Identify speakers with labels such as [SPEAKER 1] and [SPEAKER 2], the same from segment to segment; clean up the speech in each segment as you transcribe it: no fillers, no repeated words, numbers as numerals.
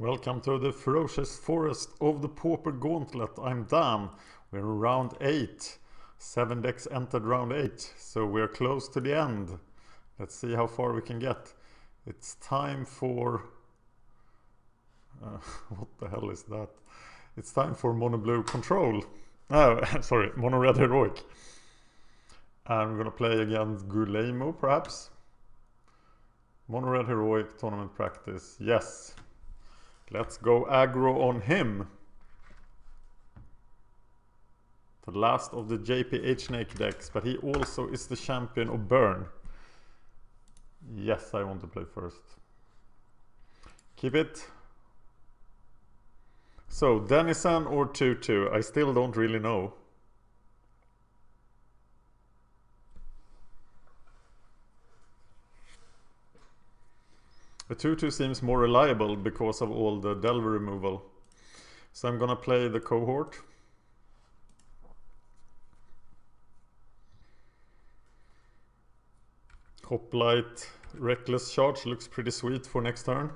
[SPEAKER 1] Welcome to the ferocious forest of the Pauper Gauntlet. I'm Dan. We're in round 8. 7 decks entered round 8, so we're close to the end. Let's see how far we can get. It's time for... what the hell is that? It's time for Mono Blue Control. Oh, sorry, Mono Red Heroic. And we're gonna play against Gulemo, perhaps. Mono Red Heroic tournament practice. Yes. Let's go aggro on him. The last of the Jphsnake decks, but he also is the champion of Burn. Yes, I want to play first. Keep it. So, Denizen or 2-2? I still don't really know. The 2-2 seems more reliable because of all the Delver removal. So I'm gonna play the cohort. Hoplite Reckless Charge looks pretty sweet for next turn.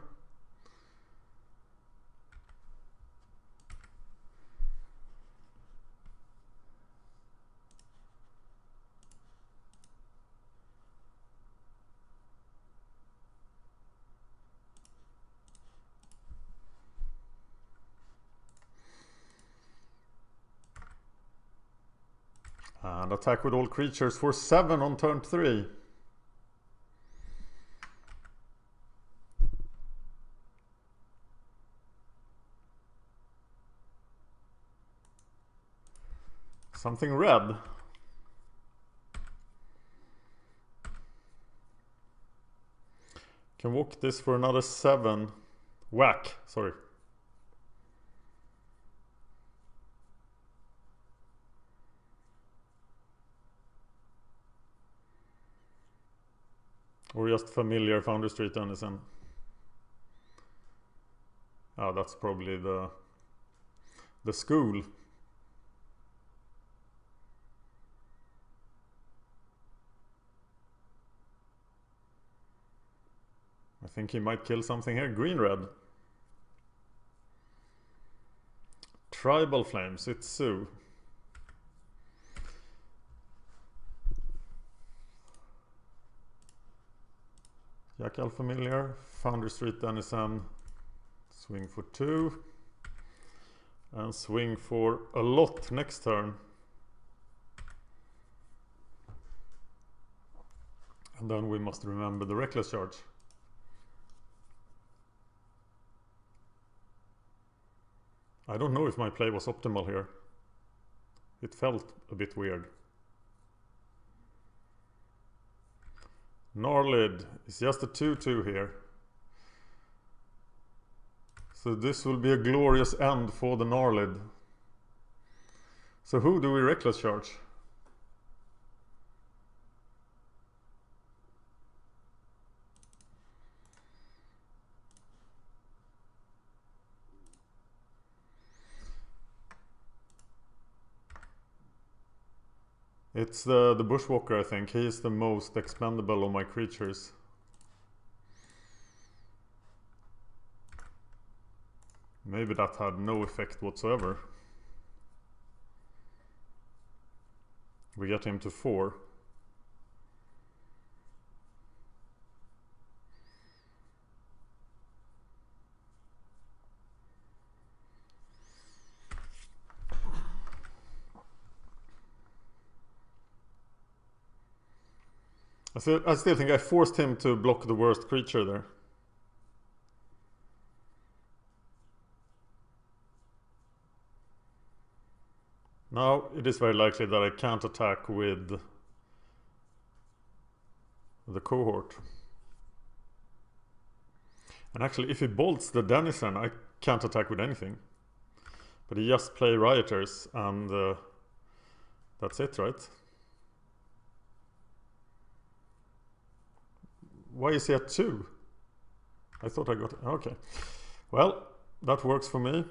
[SPEAKER 1] And attack with all creatures for 7 on turn 3. Something red. Can walk this for another 7. Whack, sorry. Or just familiar Founder Street Denizen. Oh, that's probably the school. I think he might kill something here. Green-red. Tribal Flames, it's Sue. Jackal familiar, Founder Street Denizen, swing for 2, and swing for a lot next turn. And then we must remember the Reckless Charge. I don't know if my play was optimal here. It felt a bit weird. Gnarlid is just a 2-2 here. So this will be a glorious end for the Gnarlid. So who do we Reckless Charge? It's the Bushwalker, I think. He is the most expendable of my creatures. Maybe that had no effect whatsoever. We get him to 4. I still think I forced him to block the worst creature there. Now it is very likely that I can't attack with the cohort. And actually, if he bolts the Denizen, I can't attack with anything. But he just play Rioters, and that's it, right? Why is he at 2? I thought I got... Okay. Well, that works for me.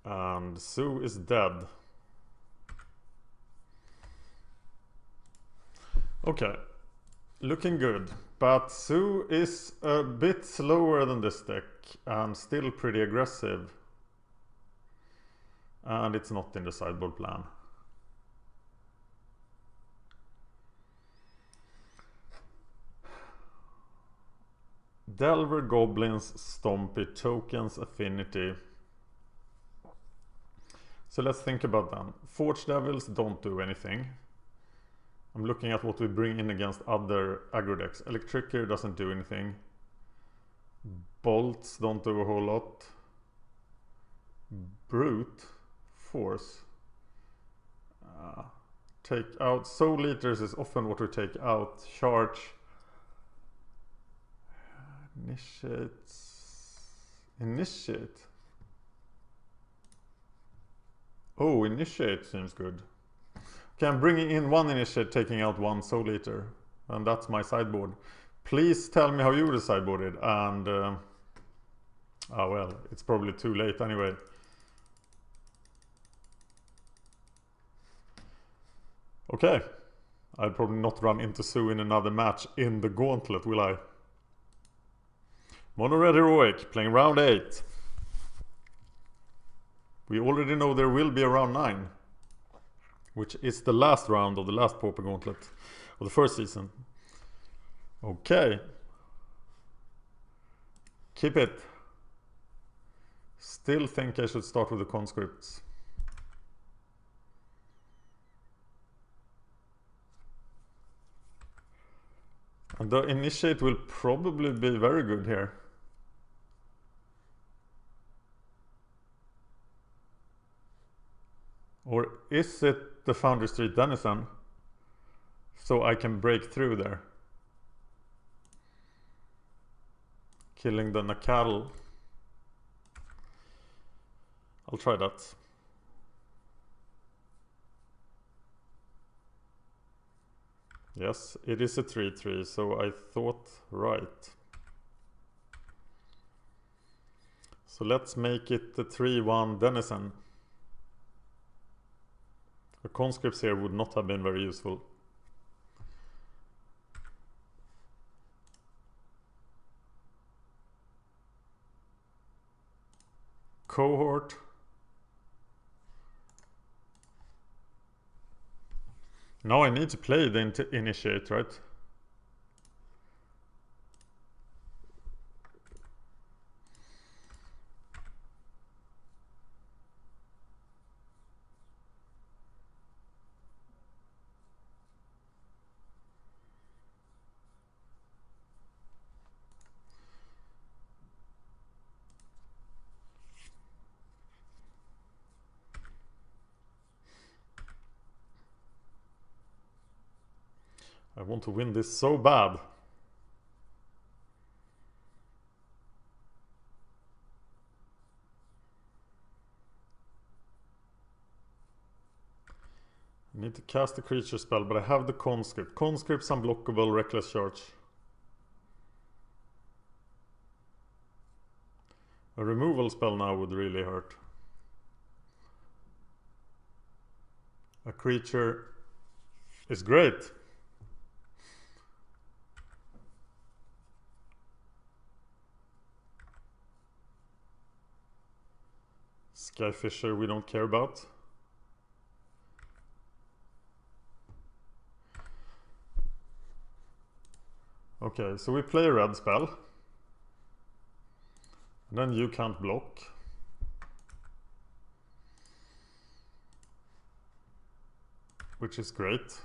[SPEAKER 1] And Zoo is dead. Okay, looking good. But Zoo is a bit slower than this deck and still pretty aggressive. And it's not in the sideboard plan. Delver, Goblins, Stompy, Tokens, Affinity. So let's think about them. Forge Devils don't do anything. I'm looking at what we bring in against other aggro decks. Electricer doesn't do anything. Bolts don't do a whole lot. Brute Force. Take out. Soul Eaters is often what we take out. Charge. Initiate. Oh, Initiate seems good. Okay, I'm bringing in one Initiate, taking out one Soul Eater. And that's my sideboard. Please tell me how you would have sideboarded. And, well, it's probably too late anyway. Okay. I'll probably not run into Sue in another match in the Gauntlet, will I? Mono Red Heroic, playing round 8. We already know there will be a round 9, which is the last round of the last Pauper Gauntlet of the first season. Okay. Keep it. Still think I should start with the conscripts. And the Initiate will probably be very good here. Or is it the Foundry Street Denizen? So I can break through there. Killing the Nakal. I'll try that. Yes, it is a 3/3, so I thought right. So let's make it the 3/1 Denizen. The conscripts here would not have been very useful. Cohort. Now I need to play the Initiate, right? I want to win this so bad. I need to cast a creature spell, but I have the conscript. Conscript's unblockable, reckless charge. A removal spell now would really hurt. A creature is great. Skyfisher we don't care about. Okay, so we play a red spell. And then you can't block. Which is great.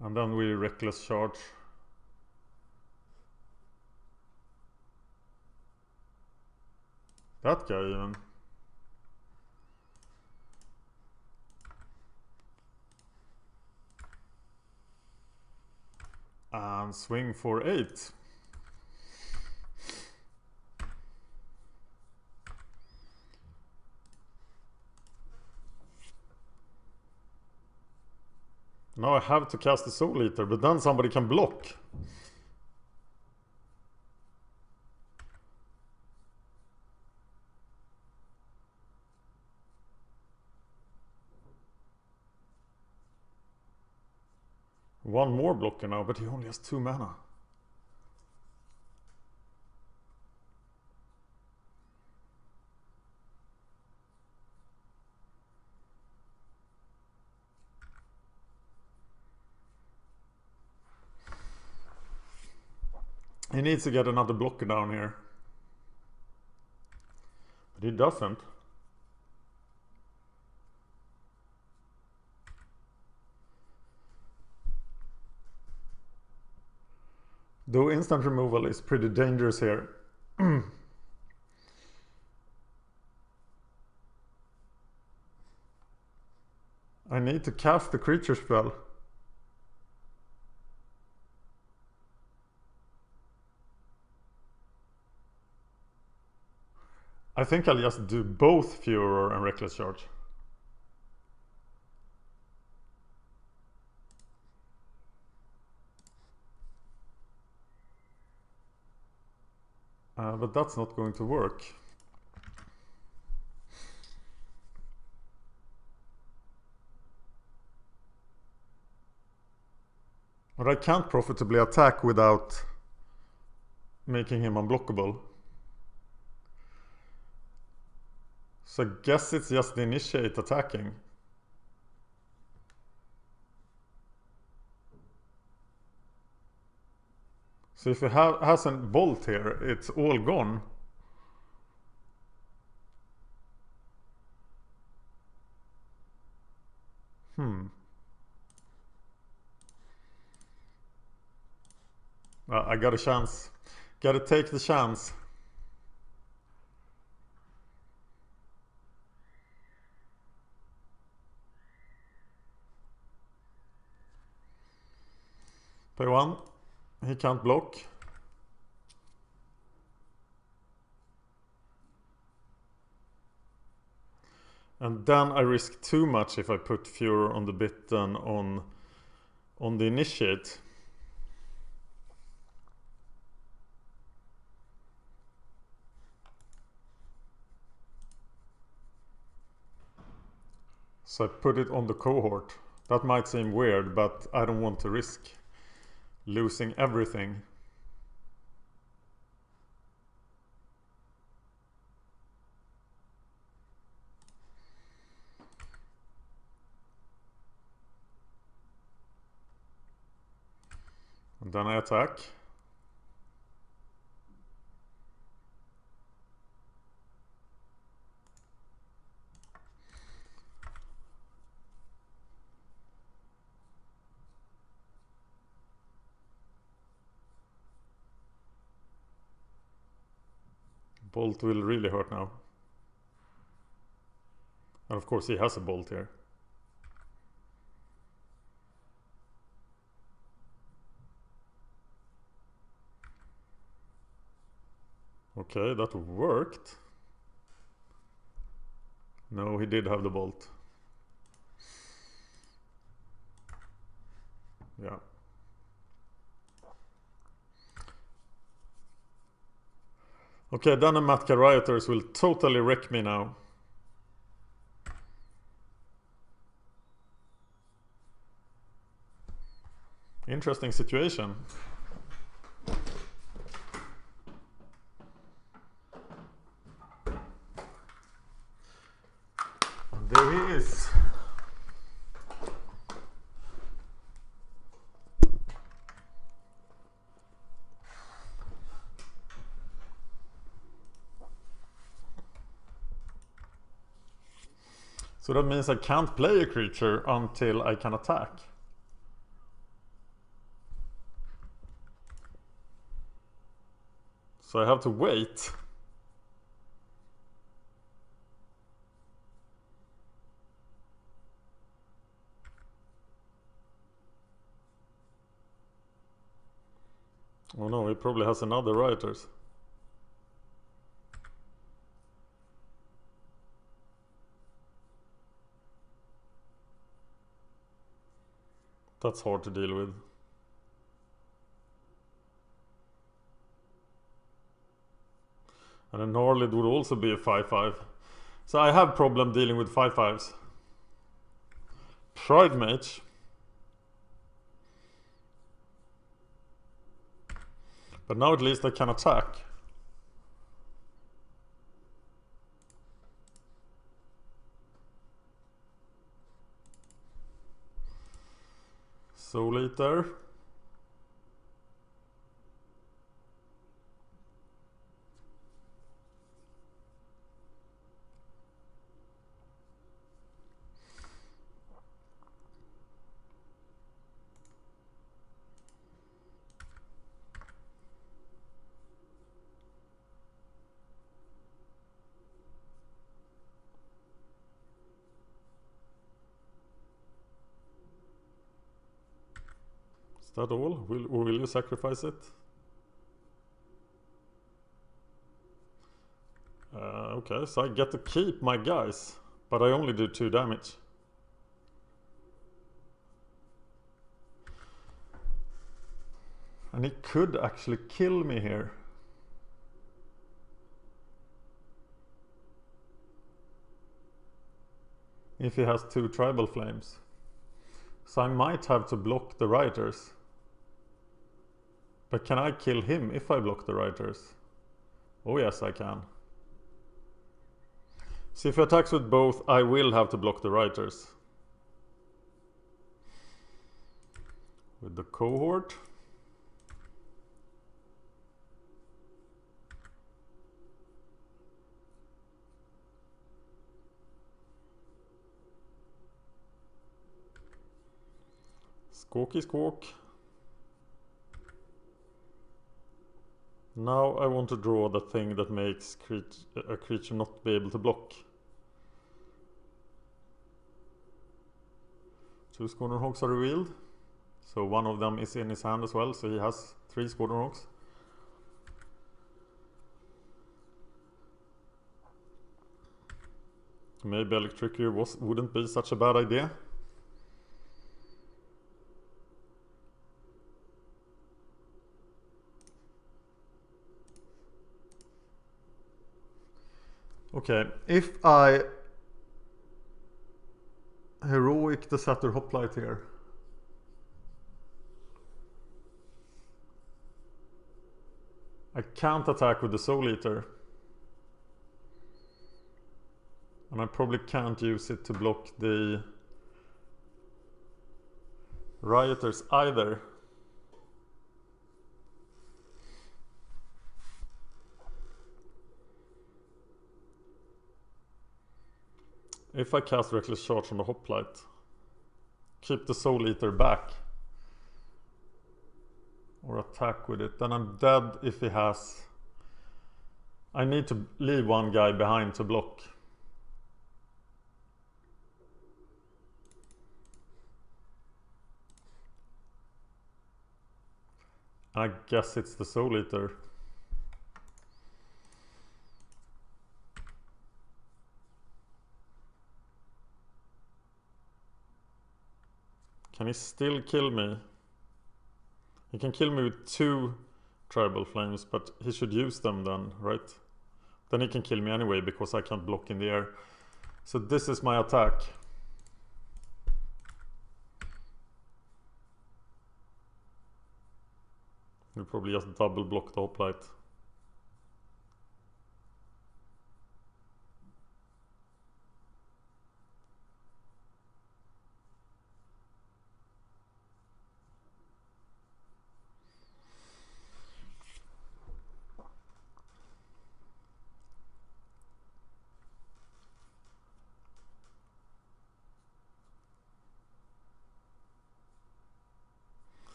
[SPEAKER 1] And then we reckless charge. That guy even. And swing for 8. Now I have to cast the Soul Eater, but then somebody can block. one more blocker now, but he only has 2 mana. He needs to get another blocker down here. But he doesn't. Though instant removal is pretty dangerous here. I need to cast the creature spell. I think I'll just do both Furor and Reckless Charge. But that's not going to work. But I can't profitably attack without making him unblockable. So I guess it's just the initiate attacking. So if he hasn't bolt here, it's all gone. Well, I got a chance. Gotta take the chance. Pay 1. He can't block. And then I risk too much if I put Furor on the bitten on the initiate. So I put it on the cohort. That might seem weird, but I don't want to risk losing everything. And then I attack. Bolt will really hurt now. And of course he has a bolt here. Okay, that worked. No, he did have the bolt. Yeah. Okay, then the Matka Rioters will totally wreck me now. Interesting situation. And there he is. So that means I can't play a creature until I can attack. So I have to wait. Oh no, he probably has another Rioters. That's hard to deal with. And a Gnarlid would also be a 5/5. So I have problem dealing with 5/5s. Pride Mage. But now at least I can attack. Soul Eater. Is that all? Or will you sacrifice it? Okay, so I get to keep my guys, but I only do 2 damage. And he could actually kill me here. If he has 2 tribal flames. So I might have to block the rioters. But can I kill him if I block the rioters? Oh yes, I can. So if he attacks with both, I will have to block the rioters. With the cohort. Squawky squawk. Now I want to draw the thing that makes a creature not be able to block. 2 Squadron Hawks are revealed. So one of them is in his hand as well, so he has 3 Squadron Hawks. Maybe Electricity wouldn't be such a bad idea. Okay, if I heroic the Satyr Hoplite here. I can't attack with the Soul Eater. And I probably can't use it to block the rioters either. If I cast Reckless Charge on the Hoplite, keep the Soul Eater back, or attack with it, then I'm dead if he has... I need to leave one guy behind to block. I guess it's the Soul Eater. Can he still kill me? He can kill me with 2 tribal flames, but he should use them then, right? Then he can kill me anyway because I can't block in the air. So this is my attack. He'll probably just double block the Hoplite.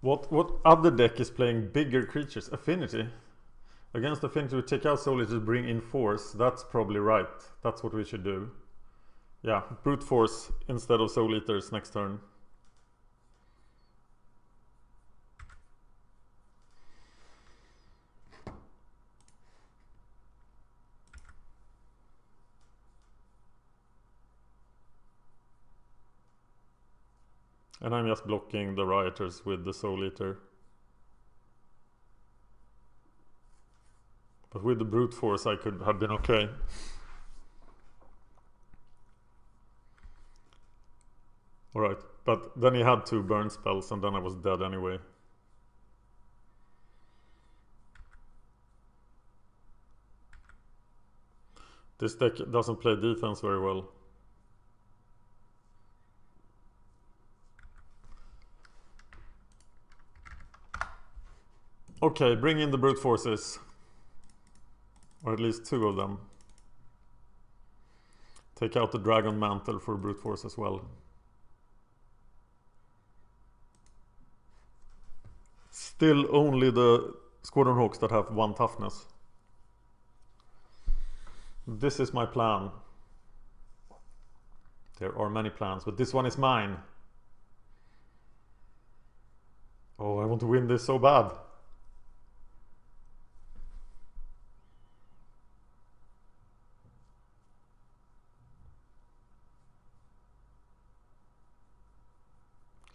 [SPEAKER 1] What other deck is playing bigger creatures? Affinity. Against Affinity we take out Soul Eater to bring in Force. That's probably right. That's what we should do. Yeah, Brute Force instead of Soul Eaters next turn. And I'm just blocking the rioters with the Soul Eater. But with the Brute Force I could have been okay. Alright, but then he had 2 burn spells and then I was dead anyway. This deck doesn't play defense very well. Okay, bring in the brute forces. Or at least 2 of them. Take out the dragon mantle for brute force as well. Still only the Squadron Hawks that have 1 toughness. This is my plan. There are many plans, but this one is mine. Oh, I want to win this so bad.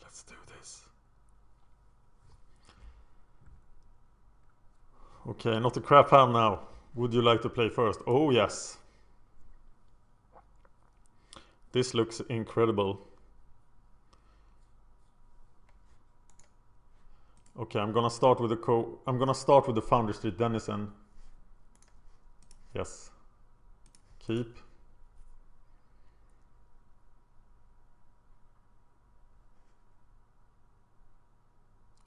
[SPEAKER 1] Let's do this. Okay, not a crap hand now. Would you like to play first? Oh yes. This looks incredible. Okay, I'm gonna start with the Foundry Street Denizen. Yes. Keep.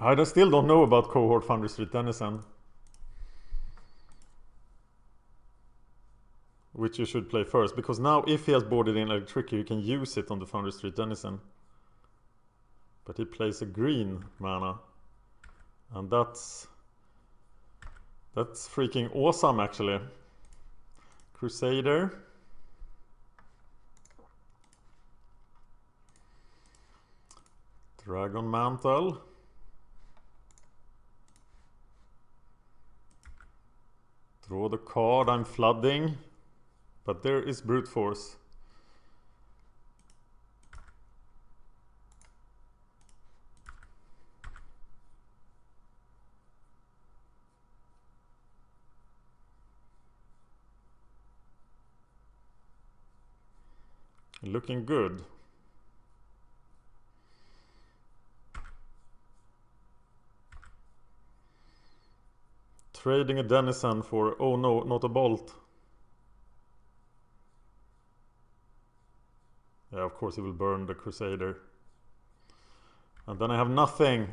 [SPEAKER 1] I still don't know about Cohort Foundry Street Denizen. Which you should play first, because now if he has boarded in Electric, you can use it on the Foundry Street Denizen. But he plays a green mana. And that's freaking awesome actually. Crusader. Dragon Mantle. Draw the card, I'm flooding. But there is brute force. Looking good. Trading a Denizen for, oh no, not a Bolt. Yeah, of course he will burn the Crusader. And then I have nothing.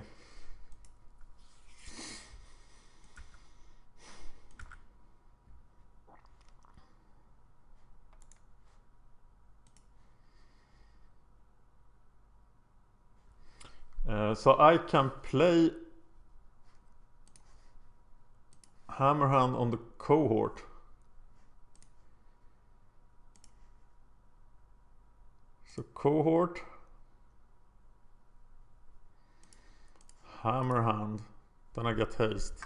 [SPEAKER 1] So I can play Hammerhand on the Cohort. So Cohort, Hammerhand, then I get haste.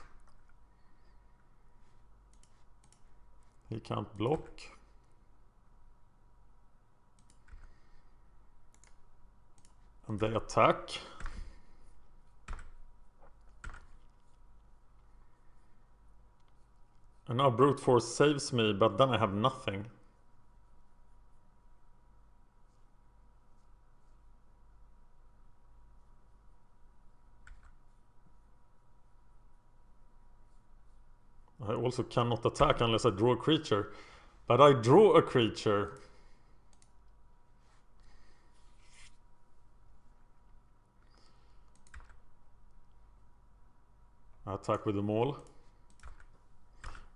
[SPEAKER 1] He can't block. And they attack. And now brute force saves me, but then I have nothing. I also cannot attack unless I draw a creature. But I draw a creature. I attack with them all.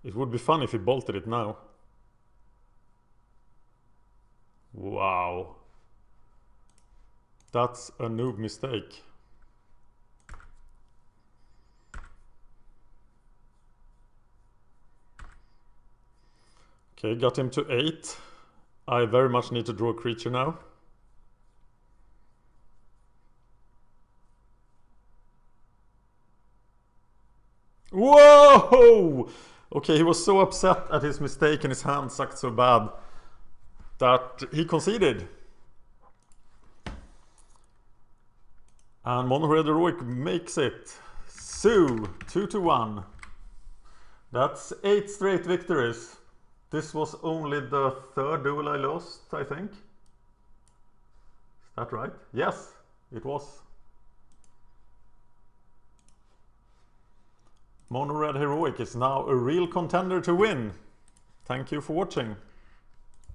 [SPEAKER 1] It would be fun if he bolted it now. Wow. That's a noob mistake. Okay, got him to 8. I very much need to draw a creature now. Whoa! Okay, he was so upset at his mistake and his hand sucked so bad that he conceded. And Mono Red Heroic makes it. So, 2-1. That's 8 straight victories. This was only the 3rd duel I lost, I think. Is that right? Yes, it was. Mono Red Heroic is now a real contender to win. Thank you for watching.